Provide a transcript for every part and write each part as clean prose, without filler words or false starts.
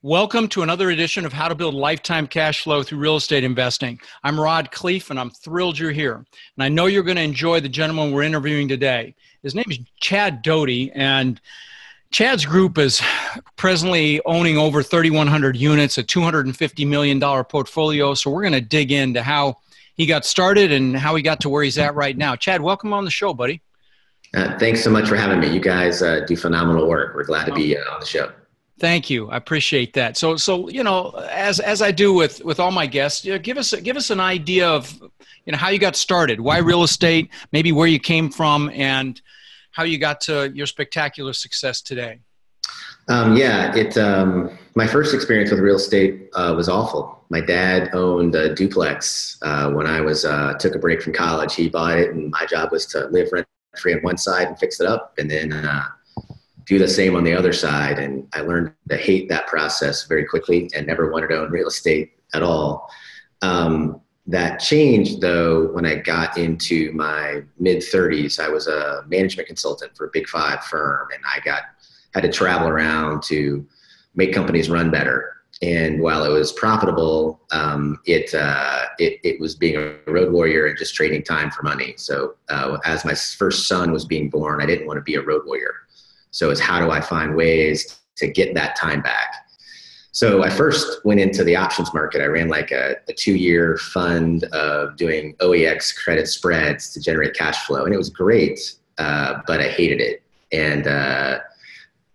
Welcome to another edition of How to Build Lifetime Cash Flow Through Real Estate Investing. I'm Khleif, and I'm thrilled you're here. And I know you're going to enjoy the gentleman we're interviewing today. His name is Chad Doty, and Chad's group is presently owning over 3,100 units, a $250 million portfolio. So we're going to dig into how he got started and how he got to where he's at right now. Chad, welcome on the show, buddy. Thanks so much for having me. You guys do phenomenal work. We're glad to be on the show. Thank you. I appreciate that. So you know, as I do with all my guests, give us an idea of how you got started, why real estate, maybe where you came from, and how you got to your spectacular success today. My first experience with real estate was awful. My dad owned a duplex when I took a break from college. He bought it, and my job was to live rent-free on one side and fix it up, and then do the same on the other side. And I learned to hate that process very quickly and never wanted to own real estate at all. That changed though when I got into my mid-30s. I was a management consultant for a Big Five firm, and I had to travel around to make companies run better. And while it was profitable, it was being a road warrior and just trading time for money. So as my first son was being born, I didn't want to be a road warrior. So it's how do I find ways to get that time back? So I first went into the options market. I ran like a 2-year fund of doing OEX credit spreads to generate cash flow. And it was great, but I hated it and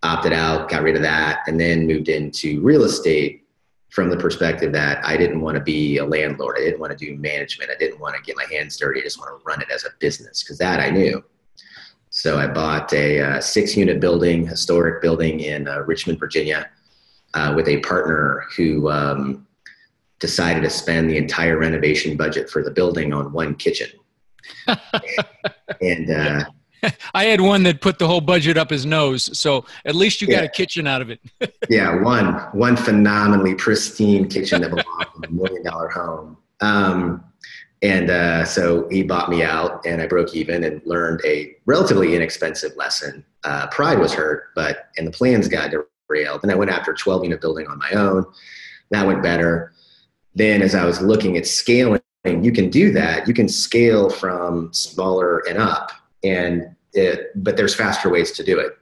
opted out, got rid of that, and then moved into real estate from the perspective that I didn't want to be a landlord. I didn't want to do management. I didn't want to get my hands dirty. I just want to run it as a business because that I knew. So I bought a 6-unit building, historic building in Richmond, Virginia, with a partner who decided to spend the entire renovation budget for the building on one kitchen. And I had one that put the whole budget up his nose. So at least you got a kitchen out of it. Yeah, one phenomenally pristine kitchen that belonged in $1 million home. So he bought me out, and I broke even and learned a relatively inexpensive lesson. Pride was hurt, and the plans got derailed. And I went after a 12-unit building on my own. That went better. Then as I was looking at scaling, you can do that. You can scale from smaller and up, but there's faster ways to do it.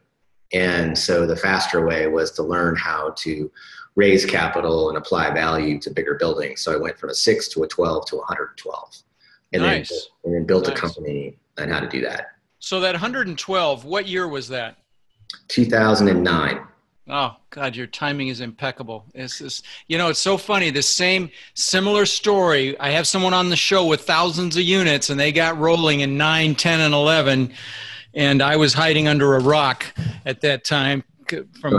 And so the faster way was to learn how to raise capital and apply value to bigger buildings. So I went from a 6 to a 12 to 112. And then built a company on how to do that. So that 112, what year was that? 2009. Oh God, your timing is impeccable. It's so funny. The similar story. I have someone on the show with thousands of units, and they got rolling in 9, 10, and 11. And I was hiding under a rock at that time from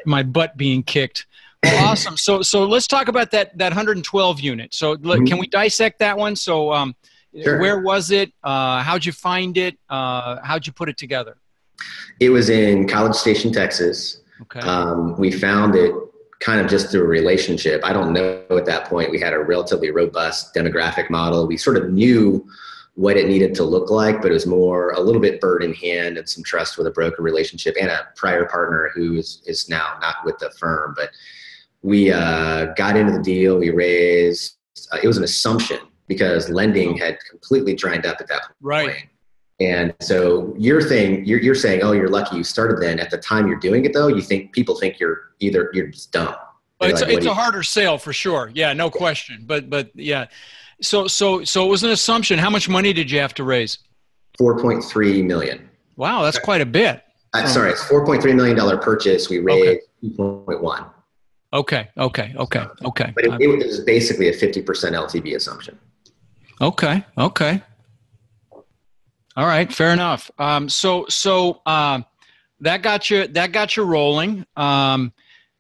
my butt being kicked. Well, awesome. So let's talk about that 112 unit. So can we dissect that one? So sure. Where was it? How'd you find it? How'd you put it together? It was in College Station, Texas. Okay. We found it kind of just through a relationship. I don't know at that point. We had a relatively robust demographic model. We sort of knew what it needed to look like, but it was more a little bit bird in hand and some trust with a broker relationship and a prior partner who is now not with the firm. But we got into the deal. We raised, it was an assumption because lending had completely dried up at that point. Right. And so you're saying, oh, you're lucky you started then. At the time you're doing it though, people think you're just dumb. But it's a harder sale for sure. Yeah, no question. But yeah. So it was an assumption. How much money did you have to raise? $4.3 million. Wow, that's quite a bit. Sorry, it's $4.3 million purchase. We raised 2.1. Okay. But it was basically a 50% LTV assumption. Okay. All right. Fair enough. So that got you rolling.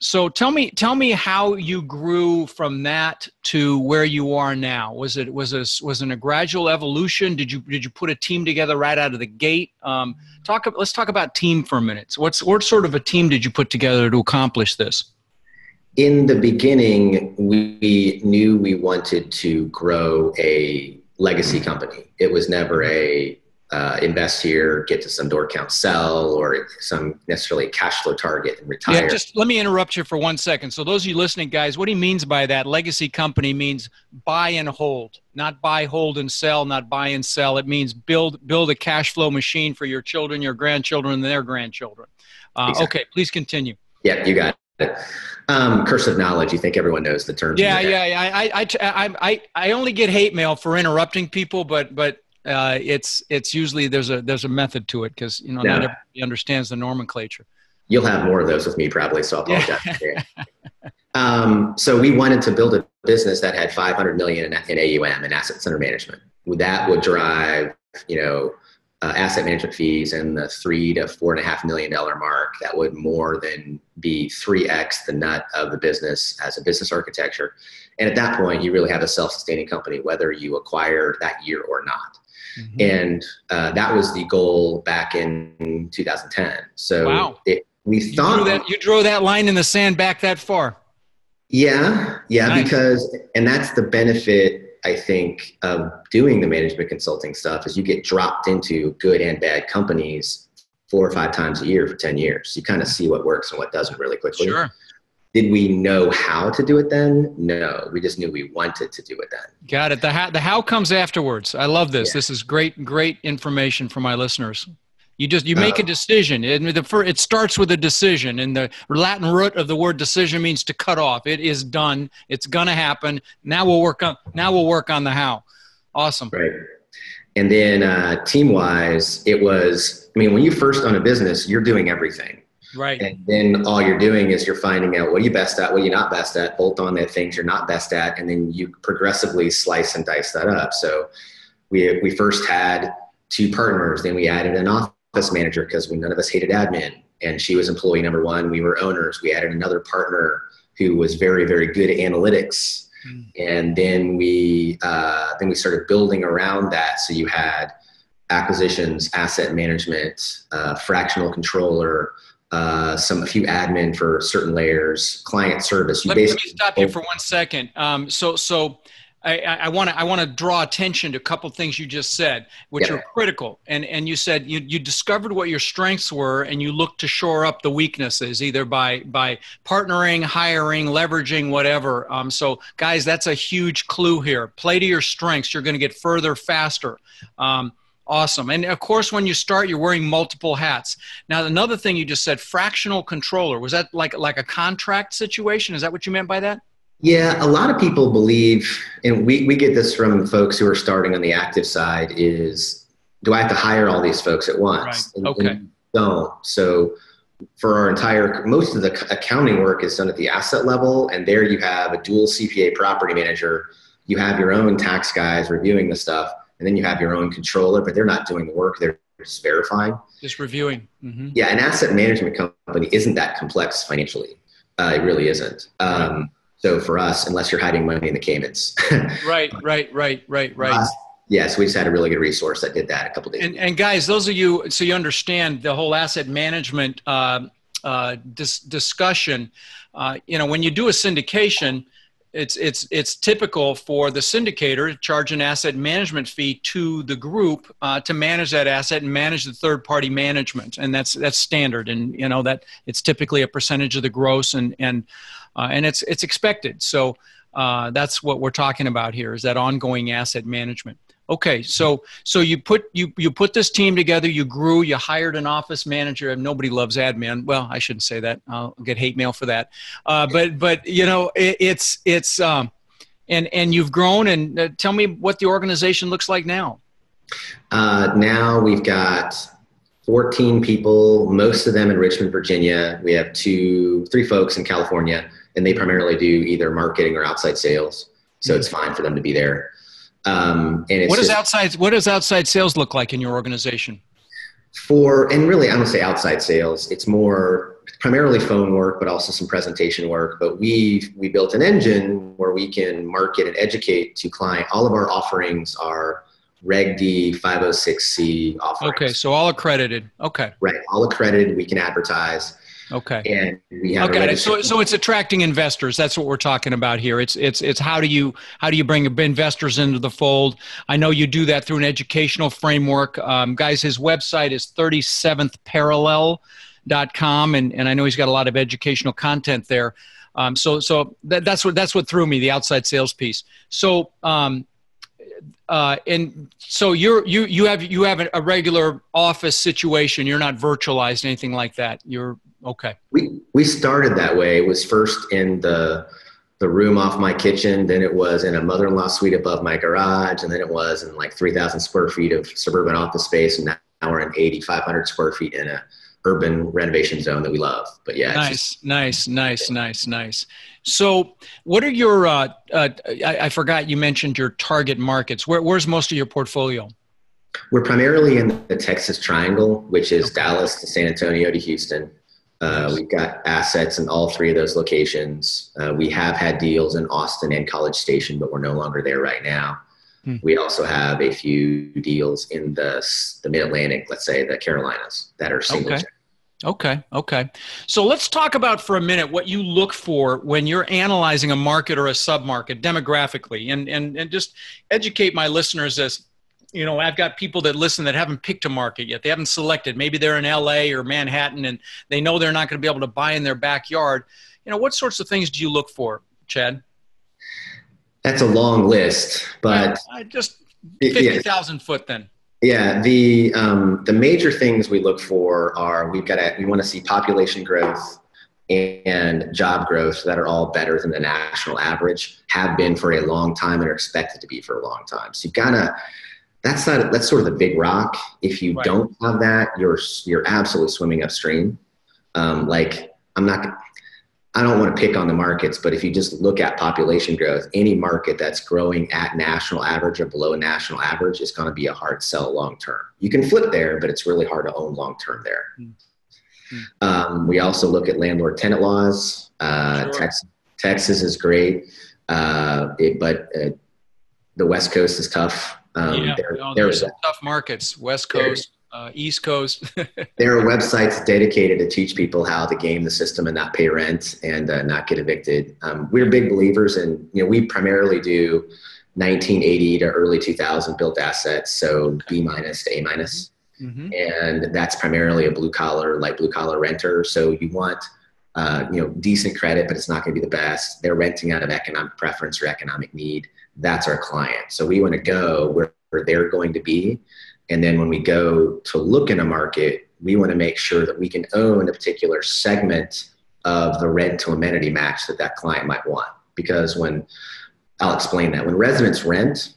So tell me how you grew from that to where you are now. Was it a gradual evolution? Did you put a team together right out of the gate? Let's talk about team for a minute. So what sort of a team did you put together to accomplish this? In the beginning, we knew we wanted to grow a legacy company. It was never a invest here, get to some door count, sell, or some necessarily cash flow target and retire. Yeah, just let me interrupt you for 1 second. So those of you listening, guys, what he means by that, legacy company means buy and hold, not buy, hold, and sell, not buy and sell. It means build a cash flow machine for your children, your grandchildren, and their grandchildren. Exactly. Okay, please continue. Yeah, you got it. Curse of knowledge. You think everyone knows the terms. Yeah. I only get hate mail for interrupting people, but it's usually there's a method to it because not everybody understands the nomenclature. You'll have more of those with me probably, so I apologize. So we wanted to build a business that had $500 million in AUM and assets under management. That would drive asset management fees in the $3 to $4.5 million mark. That would more than be 3x the nut of the business as a business architecture. And at that point, you really have a self-sustaining company, whether you acquire that year or not. Mm-hmm. And that was the goal back in 2010. So wow. We thought you drew that line in the sand back that far. Yeah, nice. Because that's the benefit, I think, of doing the management consulting stuff is you get dropped into good and bad companies 4 or 5 times a year for 10 years. You kind of see what works and what doesn't really quickly. Sure. Did we know how to do it then? No, we just knew we wanted to do it then. Got it. The how comes afterwards. I love this. Yeah. This is great information for my listeners. You make a decision. It starts with a decision, and the Latin root of the word decision means to cut off. It is done. It's going to happen. Now we'll work on the how. Awesome. Right. And then team-wise, it was. When you first own a business, you're doing everything. Right. And then all you're doing is you're finding out what are you best at, what are you not best at, bolt on the things you're not best at, and then you progressively slice and dice that up. So we first had 2 partners, then we added an office manager because none of us hated admin, and she was employee number 1. We were owners. We added another partner who was very, very good at analytics. And then we started building around that. So you had acquisitions, asset management, fractional controller, a few admin for certain layers, client service. Let me stop you for 1 second. So I want to draw attention to a couple of things you just said, which are critical. And you said you discovered what your strengths were, and you looked to shore up the weaknesses, either by partnering, hiring, leveraging, whatever. So guys, that's a huge clue here. Play to your strengths. You're going to get further faster. Awesome. And of course, when you start, you're wearing multiple hats. Now, another thing you just said, fractional controller. Was that like a contract situation? Is that what you meant by that? Yeah, a lot of people believe, and we get this from folks who are starting on the active side, is do I have to hire all these folks at once? Right. Okay. And don't. So for most of the accounting work is done at the asset level, and there you have a dual CPA property manager. You have your own tax guys reviewing the stuff, and then you have your own controller, but they're not doing the work. They're just verifying. Just reviewing. Mm-hmm. Yeah, an asset management company isn't that complex financially. It really isn't. Right. So for us, unless you're hiding money in the Caymans. Right. Yes, we just had a really good resource that did that a couple days ago. And guys, those of you, so you understand the whole asset management discussion, when you do a syndication, it's typical for the syndicator to charge an asset management fee to the group to manage that asset and manage the third party management, and that's standard, and that it's typically a percentage of the gross, and it's expected. So that's what we're talking about here, is that ongoing asset management. Okay, so you put this team together, you grew, you hired an office manager, and nobody loves admin. Well, I shouldn't say that. I'll get hate mail for that. But and you've grown. And tell me what the organization looks like now. Now we've got 14 people, most of them in Richmond, Virginia. We have 3 folks in California, and they primarily do either marketing or outside sales. So it's fine for them to be there. And it's what does outside sales look like in your organization? And really, I don't say outside sales. It's more primarily phone work, but also some presentation work. But we built an engine where we can market and educate to client. All of our offerings are Reg D 506C offerings. Okay, so all accredited. Okay. Right, all accredited. We can advertise. Okay. And we have Okay. So it's attracting investors. That's what we're talking about here. It's how do you bring investors into the fold? I know you do that through an educational framework. Guys, his website is 37thparallel.com, and I know he's got a lot of educational content there. So that's what threw me, the outside sales piece. So and so you have a regular office situation. You're not virtualized, anything like that. You're okay. We started that way. It was first in the room off my kitchen, then it was in a mother-in-law suite above my garage, and then it was in like 3,000 square feet of suburban office space, and now we're in 8,500 square feet in a urban renovation zone that we love. But yeah, nice. So what are your I forgot you mentioned your target markets. Where's most of your portfolio? We're primarily in the Texas Triangle, which is Dallas to San Antonio to Houston. We've got assets in all three of those locations. We have had deals in Austin and College Station, but we're no longer there right now. We also have a few deals in the Mid-Atlantic, let's say the Carolinas, that are single. Okay. So let's talk about for a minute what you look for when you're analyzing a market or a submarket demographically, and just educate my listeners as, you know, I've got people that listen that haven't picked a market yet. They haven't selected. Maybe they're in LA or Manhattan and they know they're not going to be able to buy in their backyard. You know, what sorts of things do you look for, Chad? That's a long list, but just 50,000 foot then. Yeah, the major things we look for are we want to see population growth and job growth that are all better than the national average, have been for a long time and are expected to be for a long time. So you've got to, that's sort of the big rock. If you don't have that, you're absolutely swimming upstream. I don't want to pick on the markets, but if you just look at population growth, any market that's growing at national average or below national average is going to be a hard sell long term. You can flip there, but it's really hard to own long term there. We also look at landlord tenant laws. Texas is great, but the West Coast is tough. There's some tough markets. West Coast. East Coast. There are websites dedicated to teach people how to game the system and not pay rent and not get evicted. We're big believers in, we primarily do 1980 to early 2000 built assets. So B- to A-. And that's primarily a light blue collar renter. So you want, decent credit, but it's not going to be the best. They're renting out of economic preference or economic need. That's our client. So we want to go where they're going to be. And then when we go to look in a market, we want to make sure that we can own a particular segment of the rent to amenity match that client might want. Because I'll explain that, when residents rent,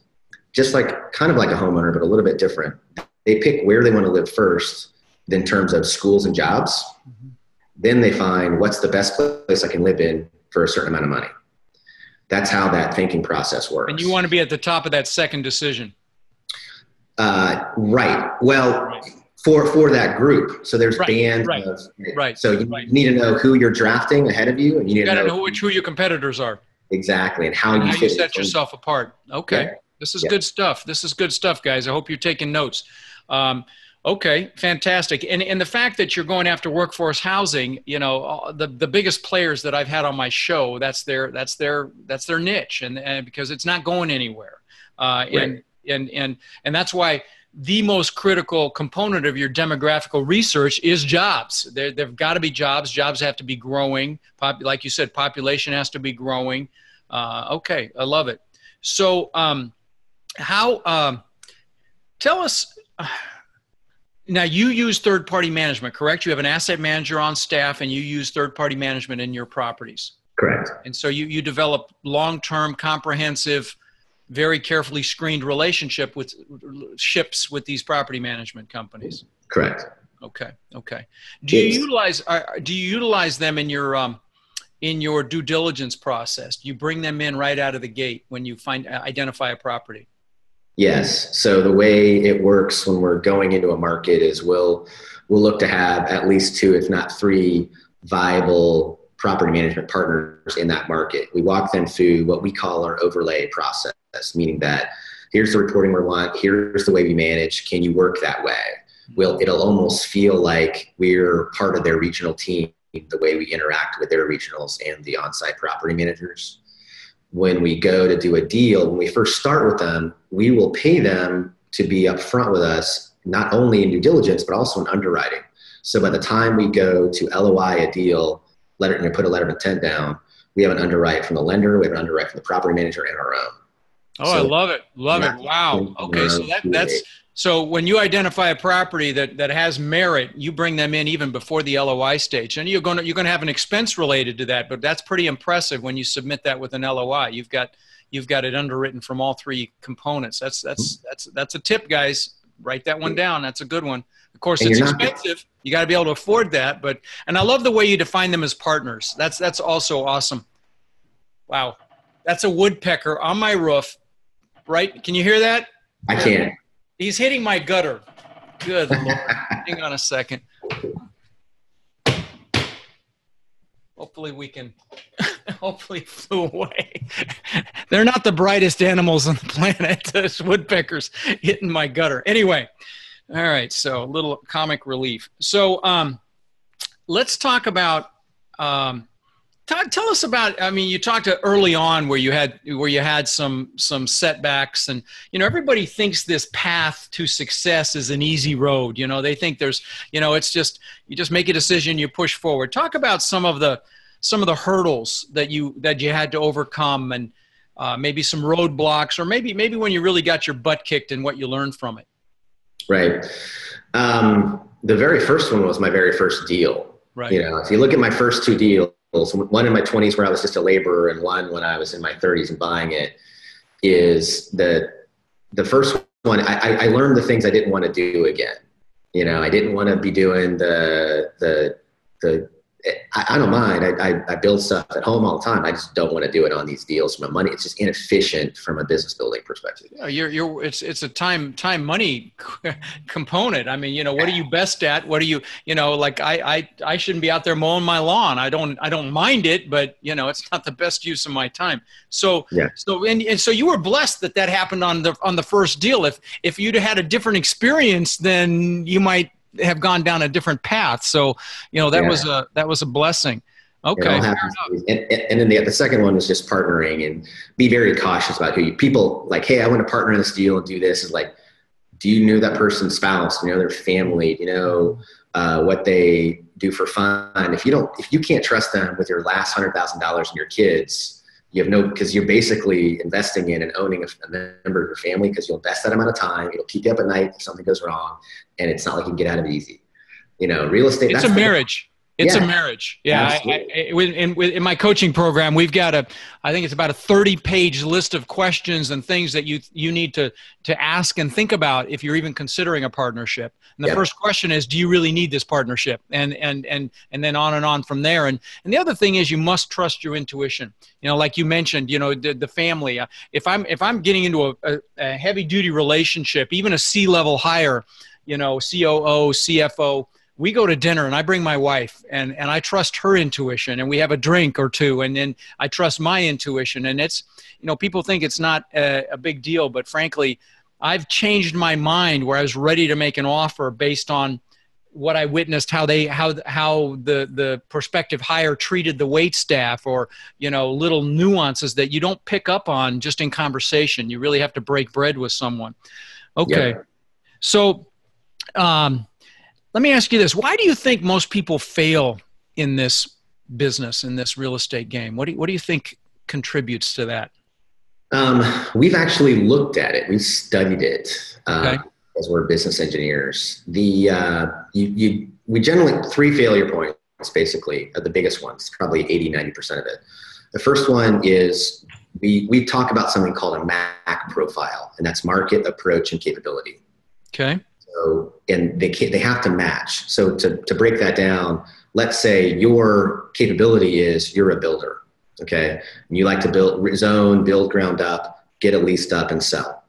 just kind of like a homeowner, but a little bit different, they pick where they want to live first in terms of schools and jobs. Then they find what's the best place I can live in for a certain amount of money. That's how that thinking process works. And you want to be at the top of that second decision. Right. Well, for that group. So there's bands. So you need to know who you're drafting ahead of you, and you got to know who your competitors are. Exactly, and how you set yourself apart. Okay, yeah. This is good stuff. This is good stuff, guys. I hope you're taking notes. Okay, fantastic. And the fact that you're going after workforce housing, the biggest players that I've had on my show, that's their niche, and because it's not going anywhere. And that's why the most critical component of your demographical research is jobs. There've got to be jobs. Jobs have to be growing. Like you said, population has to be growing. Okay, I love it. So tell us, now you use third-party management, correct? You have an asset manager on staff and you use third-party management in your properties. Correct. And so you develop long-term, comprehensive, very carefully screened relationships with these property management companies. Correct. Okay. Do you utilize them in your due diligence process? Do you bring them in right out of the gate when you identify a property? Yes. So the way it works when we're going into a market is we'll look to have at least 2, if not 3, viable property management partners in that market. We walk them through what we call our overlay process, meaning that here's the reporting we want, here's the way we manage, can you work that way? It'll almost feel like we're part of their regional team the way we interact with their regionals and the on-site property managers. When we go to do a deal, when we first start with them, we will pay them to be upfront with us, not only in due diligence, but also in underwriting. So by the time we go to LOI a deal, put a letter of intent down, we have an underwrite from the lender, we have an underwrite from the property manager, and our own. Oh, so I love it. Love it. Wow. Okay. So so when you identify a property that has merit, you bring them in even before the LOI stage, and you're going to have an expense related to that, but that's pretty impressive when you submit that with an LOI. You've got it underwritten from all three components. That's a tip, guys. Write that one down. That's a good one. Of course, it's expensive. You got to be able to afford that, and I love the way you define them as partners. That's also awesome. Wow. That's a woodpecker on my roof. Right? Can you hear that? I can. He's hitting my gutter. Good Lord. Hang on a second. Hopefully hopefully he flew away. They're not the brightest animals on the planet. Those woodpeckers hitting my gutter. Anyway. All right. So a little comic relief. So let's talk about tell us about, I mean, you talked early on where you had some setbacks, and, everybody thinks this path to success is an easy road. They think there's, it's just, you just make a decision, you push forward. Talk about some of the hurdles that you had to overcome, and maybe some roadblocks, or maybe when you really got your butt kicked and what you learned from it. Right. The very first one was my very first deal. Right. If you look at my first two deals, one in my 20s where I was just a laborer, and one when I was in my 30s and buying it, is the first one. I learned the things I didn't want to do again. I didn't want to be doing I don't mind. I build stuff at home all the time. I just don't want to do it on these deals from a money. It's just inefficient from a business building perspective. Yeah, it's a time money component. I mean, what are you best at? What are you, like I shouldn't be out there mowing my lawn. I don't mind it, but it's not the best use of my time. So, yeah. So you were blessed that happened on the first deal. If you'd had a different experience, then you might have gone down a different path. So, that was a blessing. Okay. And then the second one was just partnering, and be very cautious about people like, hey, I want to partner in this deal and do this. Is like, do you know that person's spouse? Do you know their family? Do you know what they do for fun? If you can't trust them with your last $100,000 and your kids, because you're basically investing in and owning a member of your family, because you'll invest that amount of time. It'll keep you up at night if something goes wrong, and it's not like you can get out of it easy. Real estate. It's a marriage. It's a marriage. Yeah. In my coaching program, we've got I think it's about a 30-page list of questions and things that you need to ask and think about if you're even considering a partnership. And the first question is, do you really need this partnership? And then on and on from there. And the other thing is, you must trust your intuition. Like you mentioned, the family. If I'm getting into a heavy duty relationship, even a C-level hire, COO, CFO, we go to dinner and I bring my wife, and I trust her intuition, and we have a drink or two, and then I trust my intuition. And it's, people think it's not a big deal, but frankly, I've changed my mind where I was ready to make an offer based on what I witnessed, how the prospective hire treated the wait staff, or, little nuances that you don't pick up on just in conversation. You really have to break bread with someone. Okay. Yeah. So, let me ask you this. Why do you think most people fail in this business, in this real estate game? What do you think contributes to that? We've actually looked at it. We've studied it Okay. As we're business engineers. We generally, 3 failure points basically are the biggest ones, probably 80-90% of it. The first one is we talk about something called a MAC profile, and that's market, approach, and capability. Okay. So, and they have to match. So to break that down, let's say your capability is you're a builder, okay? And you like to build ground up, get it leased up, and sell.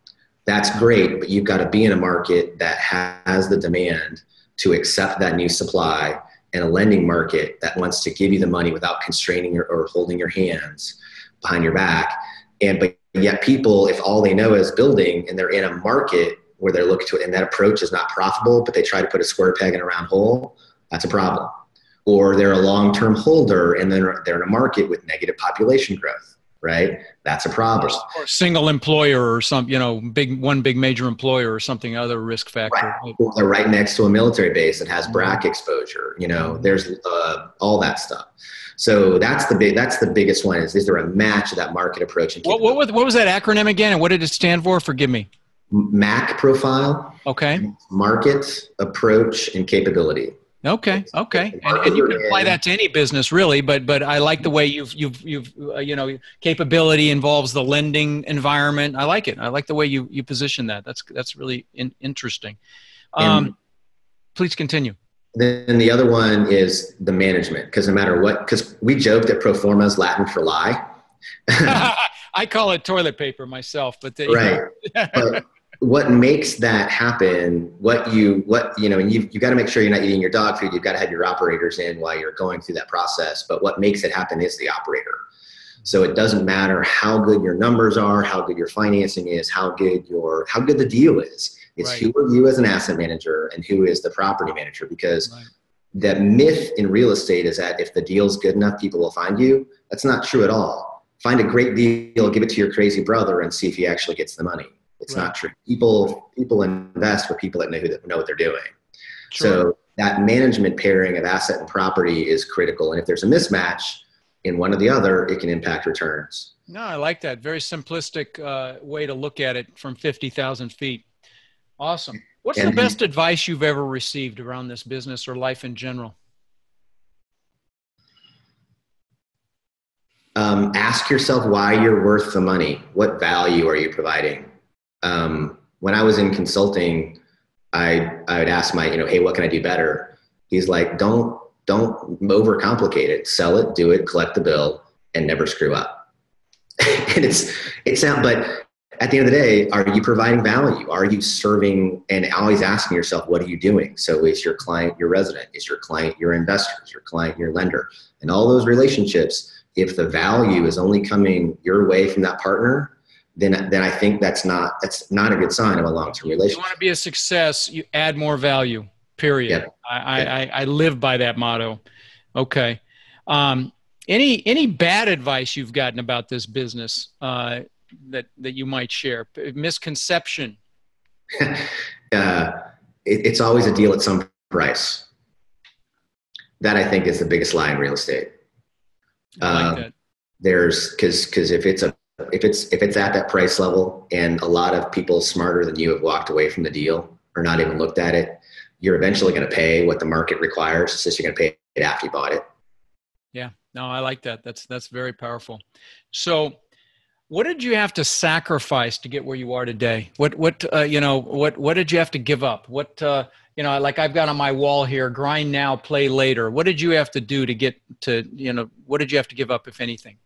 That's great, but you've got to be in a market that has the demand to accept that new supply, and a lending market that wants to give you the money without constraining or holding your hands behind your back. But yet people, if all they know is building, and they're in a market where they're looking to it, and that approach is not profitable, but they try to put a square peg in a round hole, that's a problem. or they're a long-term holder and then they're in a market with negative population growth, right? That's a problem. Or single employer or some, one big major employer or something, other risk factor. Right. Or they're right next to a military base that has BRAC exposure. There's all that stuff. So that's the biggest one. Is there a match of that market approach? And what was that acronym again, and what did it stand for? Forgive me. MAC profile. Okay. Market, approach, and capability. Okay. And you can apply that to any business, really. But I like the way you've capability involves the lending environment. I like it. I like the way you position that. That's really interesting. Please continue. Then the other one is the management, because no matter what, because we joke that pro forma is Latin for lie. I call it toilet paper myself, but right. But what makes that happen, and you got to make sure you're not eating your dog food. You've got to have your operators in while you're going through that process. But what makes it happen is the operator. So it doesn't matter how good your numbers are, how good your financing is, how good the deal is. It's right. Who are you as an asset manager and who is the property manager? Because right. The myth in real estate is that if the deal's good enough, people will find you. That's not true at all. Find a great deal, give it to your crazy brother, and see if he actually gets the money. It's right. Not true. People invest with people that know what they're doing. Sure. So that management pairing of asset and property is critical. And if there's a mismatch in one or the other, it can impact returns. No, I like that. Very simplistic way to look at it from 50,000 feet. Awesome. What's the best advice you've ever received around this business or life in general? Ask yourself why you're worth the money. What value are you providing? When I was in consulting, I would ask hey, what can I do better? He's like, don't overcomplicate it. Sell it, do it, collect the bill, and never screw up. And but at the end of the day, are you providing value? Are you serving? And always asking yourself, what are you doing? So is your client your resident? Is your client your investor? Is your client your lender? And all those relationships, if the value is only coming your way from that partner, then I think that's not a good sign of a long-term relationship. You want to be a success, you add more value, period. Yep. I live by that motto. Okay. Any bad advice you've gotten about this business that you might share? Misconception? It's always a deal at some price. That I think is the biggest lie in real estate. I like that. Because if it's at that price level and a lot of people smarter than you have walked away from the deal or not even looked at it, you're eventually going to pay what the market requires. It's just you're going to pay it after you bought it. Yeah, no, I like that. That's very powerful. So what did you have to sacrifice to get where you are today? What did you have to give up? Like I've got on my wall here, grind now, play later. What did you have to do to get to, what did you have to give up, if anything?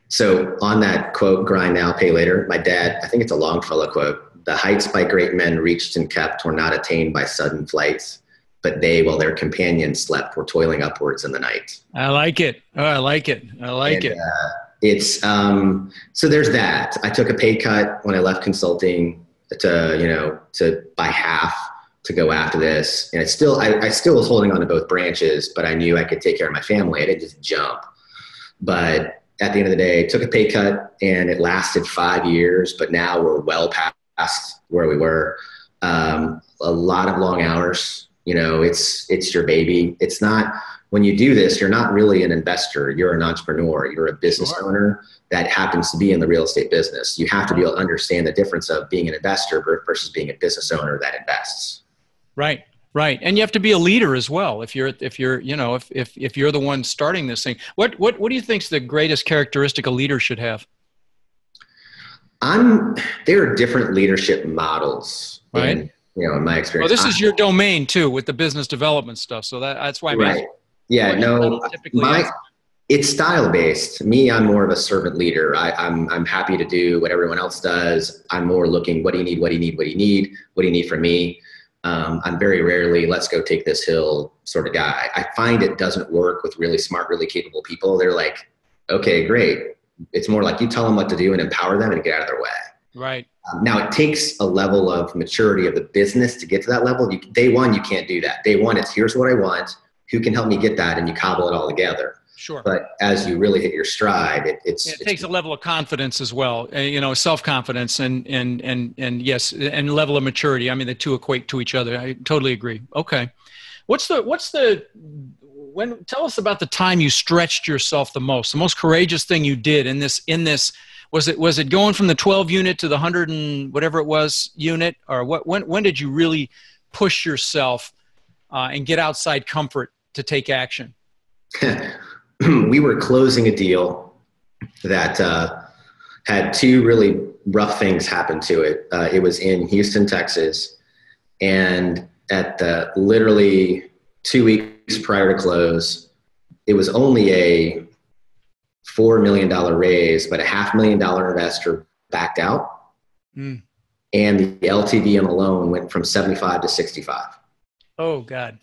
So on that quote, grind now, pay later, my dad, I think it's a Longfellow quote. The heights by great men reached and kept were not attained by sudden flights, but they, while their companions slept, were toiling upwards in the night. I like it. Oh, I like it. It's, so there's that. I took a pay cut when I left consulting to by half to go after this. And I still was holding on to both branches, but I knew I could take care of my family. I didn't just jump. But at the end of the day, took a pay cut and it lasted 5 years, but now we're well past where we were. A lot of long hours, it's your baby. It's not, when you do this, you're not really an investor. You're an entrepreneur. You're a business owner that happens to be in the real estate business. You have to be able to understand the difference of being an investor versus being a business owner that invests. Right. Right. And you have to be a leader as well. If you're the one starting this thing, what do you think is the greatest characteristic a leader should have? There are different leadership models, right? In my experience. Well, this is your domain too, with the business development stuff. So that's why. Right. Yeah. No. It's style based. Me, I'm more of a servant leader. I'm happy to do what everyone else does. I'm more looking, what do you need? What do you need? What do you need? What do you need from me? I'm very rarely, let's go take this hill sort of guy. I find it doesn't work with really smart, really capable people. They're like, okay, great. It's more like you tell them what to do and empower them and get out of their way. Right. Now it takes a level of maturity of the business to get to that level. Day one, you can't do that. Day one, it's here's what I want. who can help me get that? And you cobble it all together. Sure. But as you really hit your stride, it takes a level of confidence as well, self-confidence and yes, and level of maturity. I mean, the two equate to each other. I totally agree. Okay. Tell us about the time you stretched yourself the most courageous thing you did in this, was it going from the 12 unit to the 100 and whatever it was unit, or when did you really push yourself and get outside comfort to take action? We were closing a deal that had two really rough things happen to it. It was in Houston, Texas, and at literally 2 weeks prior to close, it was only a $4 million raise, but a $500,000 investor backed out, and the LTV on the loan went from 75 to 65. Oh God.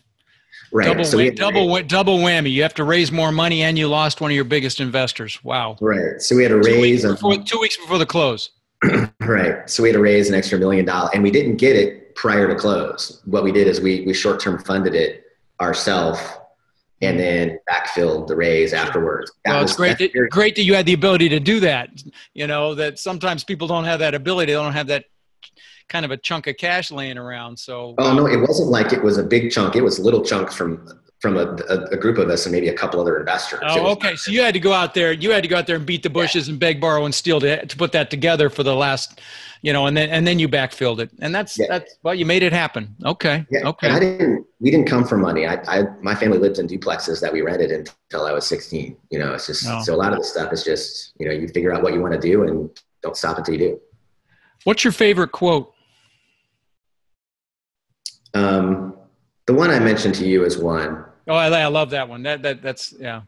Right. Double whammy. You have to raise more money and you lost one of your biggest investors. Wow. Right. So we had to raise 2 weeks before the close. Right. So we had to raise an extra $1 million, and we didn't get it prior to close. What we did is we short-term funded it ourselves and then backfilled the raise afterwards. It's great that you had the ability to do that. That sometimes people don't have that ability. They don't have that kind of a chunk of cash laying around. So no, it wasn't like it was a big chunk. It was little chunks from a group of us and maybe a couple other investors. Okay. So you had to go out there and beat the bushes and beg, borrow, and steal to put that together for the last, and then you backfilled it. And that's you made it happen. Okay. Yeah. Okay. And we didn't come from money. My family lived in duplexes that we rented until I was 16. It's just, so a lot of the stuff is just, you figure out what you want to do and don't stop until you do. What's your favorite quote? The one I mentioned to you is one. Oh, I love that one. That's yeah.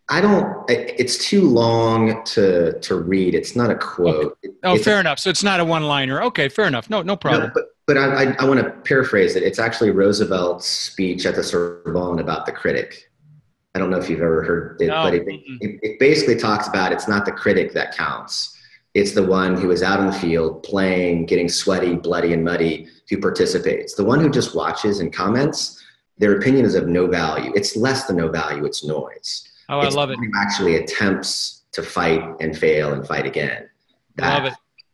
It's too long to read. It's not a quote. Okay. Fair enough. So it's not a one-liner. Okay, fair enough. No problem. No, but I want to paraphrase it. It's actually Roosevelt's speech at the Sorbonne about the critic. I don't know if you've ever heard it, but it basically talks about it's not the critic that counts. It's the one who is out in the field playing, getting sweaty, bloody, and muddy, who participates. The one who just watches and comments, their opinion is of no value. It's less than no value. It's noise. Oh, I love it. Who actually attempts to fight and fail and fight again. Love it.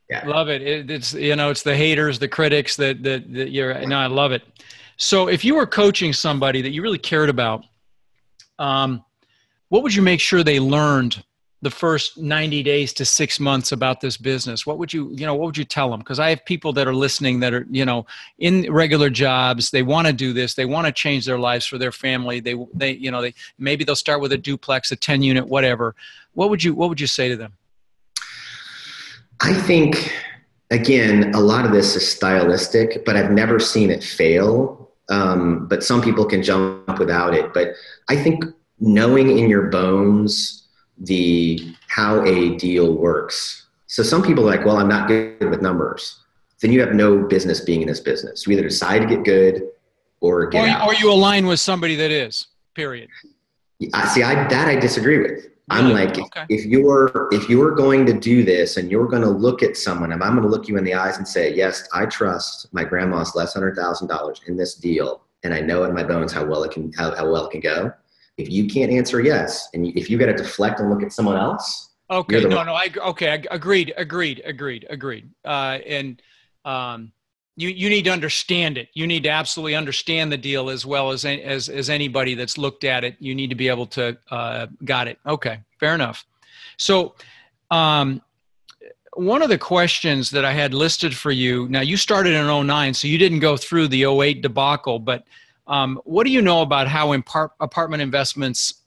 Yeah. Love it. It's it's the haters, the critics that I love it. So if you were coaching somebody that you really cared about, what would you make sure they learned the first 90 days to 6 months about this business? What would you tell them? Because I have people that are listening that are, in regular jobs. They want to do this. They want to change their lives for their family. They maybe they'll start with a duplex, a 10 unit, whatever. What would you say to them? I think, again, a lot of this is stylistic, but I've never seen it fail. But some people can jump without it. But I think knowing in your bones how a deal works. So some people are like, well, I'm not good with numbers. Then you have no business being in this business. You either decide to get good or get out. Or you align with somebody that is, period. I disagree with. I'm like, okay. if you're going to do this and you're going to look at someone, and I'm going to look you in the eyes and say, yes, I trust my grandma's less $100,000 in this deal. And I know in my bones how well it can go. If you can't answer yes, and if you got to deflect and look at someone else. Okay. Agreed. You need to understand it. You need to absolutely understand the deal as well as anybody that's looked at it. You need to be able to, got it. Okay. Fair enough. So, one of the questions that I had listed for you, now you started in 2009, so you didn't go through the 2008 debacle, but what do you know about how apartment investments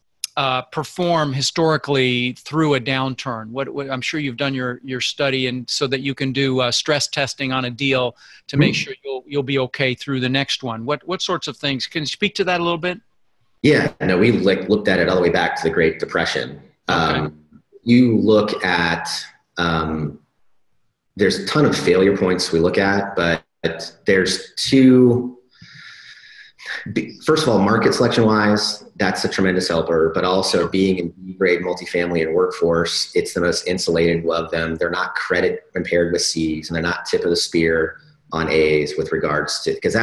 perform historically through a downturn? What I'm sure you've done your study, and so that you can do stress testing on a deal to make sure you'll be okay through the next one. What sorts of things? Can you speak to that a little bit? Yeah, no, we looked at it all the way back to the Great Depression. Okay. You look at there's a ton of failure points we look at, but there's two. First of all, market selection wise, that's a tremendous helper, but also being in B-grade multifamily and workforce, it's the most insulated of them. They're not credit impaired with C's, and they're not tip of the spear on A's with regards to, because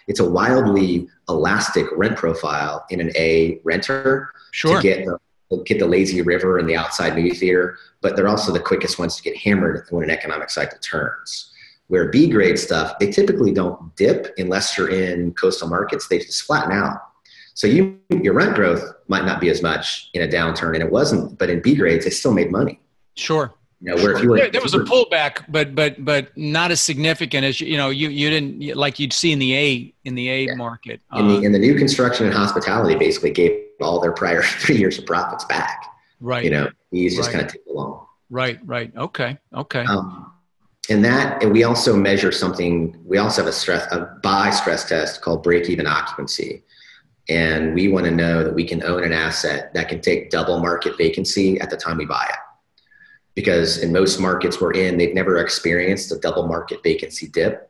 it's a wildly elastic rent profile in an A renter Sure. to get the lazy river and the outside movie theater, but they're also the quickest ones to get hammered when an economic cycle turns. Where B grade stuff, they typically don't dip unless you're in coastal markets. They just flatten out. So your rent growth might not be as much in a downturn, and it wasn't, but in B grades, they still made money. Sure. You know, where if you were, there was a pullback, but not as significant as you didn't like you'd see in the A market. In the new construction and hospitality, basically gave all their prior 3 years of profits back. Right. You know, these just kind of take along. Right. Okay. And we also measure something. We also have a buy stress test called break-even occupancy. And we want to know that we can own an asset that can take double market vacancy at the time we buy it. Because in most markets we're in, they've never experienced a double market vacancy dip.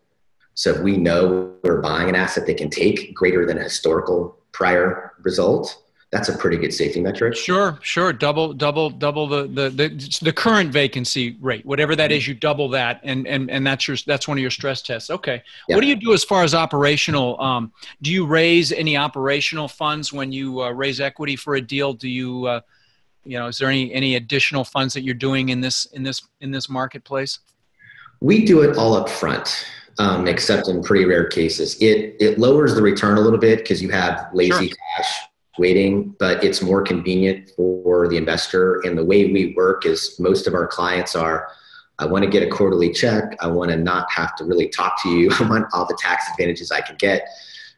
So if we know we're buying an asset that can take greater than a historical prior result, that's a pretty good safety metric. Sure. Double the current vacancy rate, whatever that is, you double that, and that's one of your stress tests. Okay. Yeah. What do you do as far as operational? Do you raise any operational funds when you raise equity for a deal? Do you is there any additional funds that you're doing in this marketplace? We do it all up front, except in pretty rare cases. It lowers the return a little bit because you have lazy cash waiting, but it's more convenient for the investor. And the way we work is most of our clients are, I want to get a quarterly check. I want to not have to really talk to you. I want all the tax advantages I can get.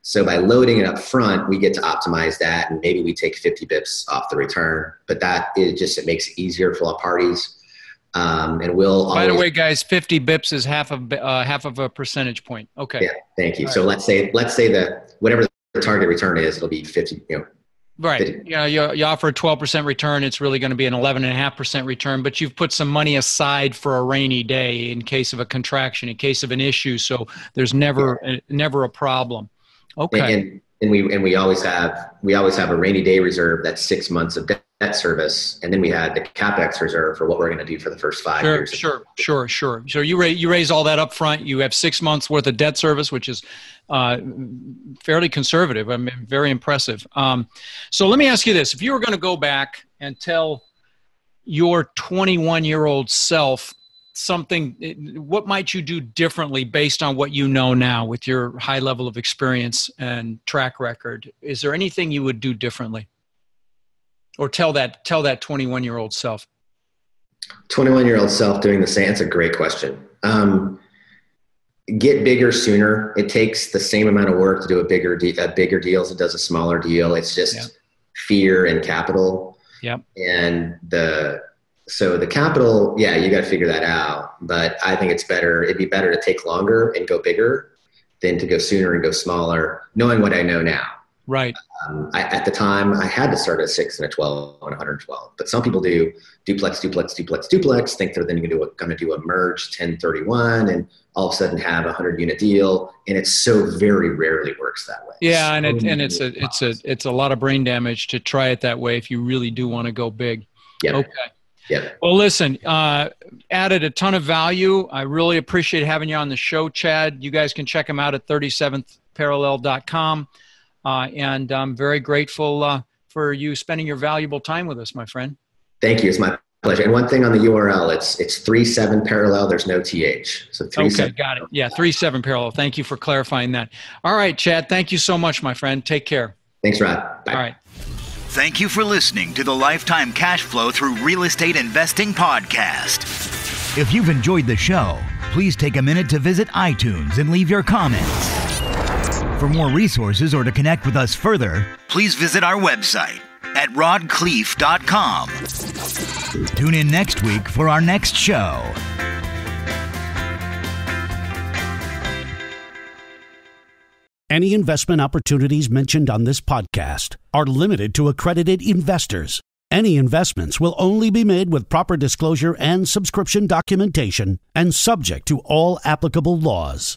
So by loading it up front, we get to optimize that, and maybe we take 50 bips off the return. But it makes it easier for all parties. And we'll. By the way, guys, 50 bips is half of a percentage point. Okay. Yeah, thank you. All so right. let's say that whatever the target return is, it'll be 50. Right. 50. Yeah. You offer a 12% return. It's really going to be an 11.5% return, but you've put some money aside for a rainy day in case of a contraction, in case of an issue. So there's never a problem. Okay. And we always have a rainy day reserve that's 6 months of debt service, and then we had the CapEx reserve for what we're going to do for the first 5 years. Sure. So you raise all that up front. You have 6 months worth of debt service, which is fairly conservative. I mean, very impressive. So let me ask you this: if you were going to go back and tell your 21-year-old self something, what might you do differently based on what you know now with your high level of experience and track record? Is there anything you would do differently, or tell that 21-year-old self? 21-year-old self doing the same. That's a great question. Get bigger sooner. It takes the same amount of work to do a bigger deal as it does a smaller deal. It's just fear and capital. Yep. And the capital, you got to figure that out. But I think it'd be better to take longer and go bigger than to go sooner and go smaller, knowing what I know now. Right. At the time, I had to start at 6 and a 12 and 112. But some people do duplex, think they're then going to do a merge 1031 and all of a sudden have a 100-unit deal. And it so very rarely works that way. Yeah, it's a lot of brain damage to try it that way if you really do want to go big. Yeah. Okay. Yeah. Well, listen, added a ton of value. I really appreciate having you on the show, Chad. You guys can check him out at 37thparallel.com. And I'm very grateful for you spending your valuable time with us, my friend. Thank you. It's my pleasure. And one thing on the URL, it's 37 parallel. There's no TH. So 37. Okay, got it. Yeah, 37 parallel. Thank you for clarifying that. All right, Chad. Thank you so much, my friend. Take care. Thanks, Rod. Bye. All right. Thank you for listening to the Lifetime Cash Flow Through Real Estate Investing podcast. If you've enjoyed the show, please take a minute to visit iTunes and leave your comments. For more resources or to connect with us further, please visit our website at rodkhleif.com. Tune in next week for our next show. Any investment opportunities mentioned on this podcast are limited to accredited investors. Any investments will only be made with proper disclosure and subscription documentation and subject to all applicable laws.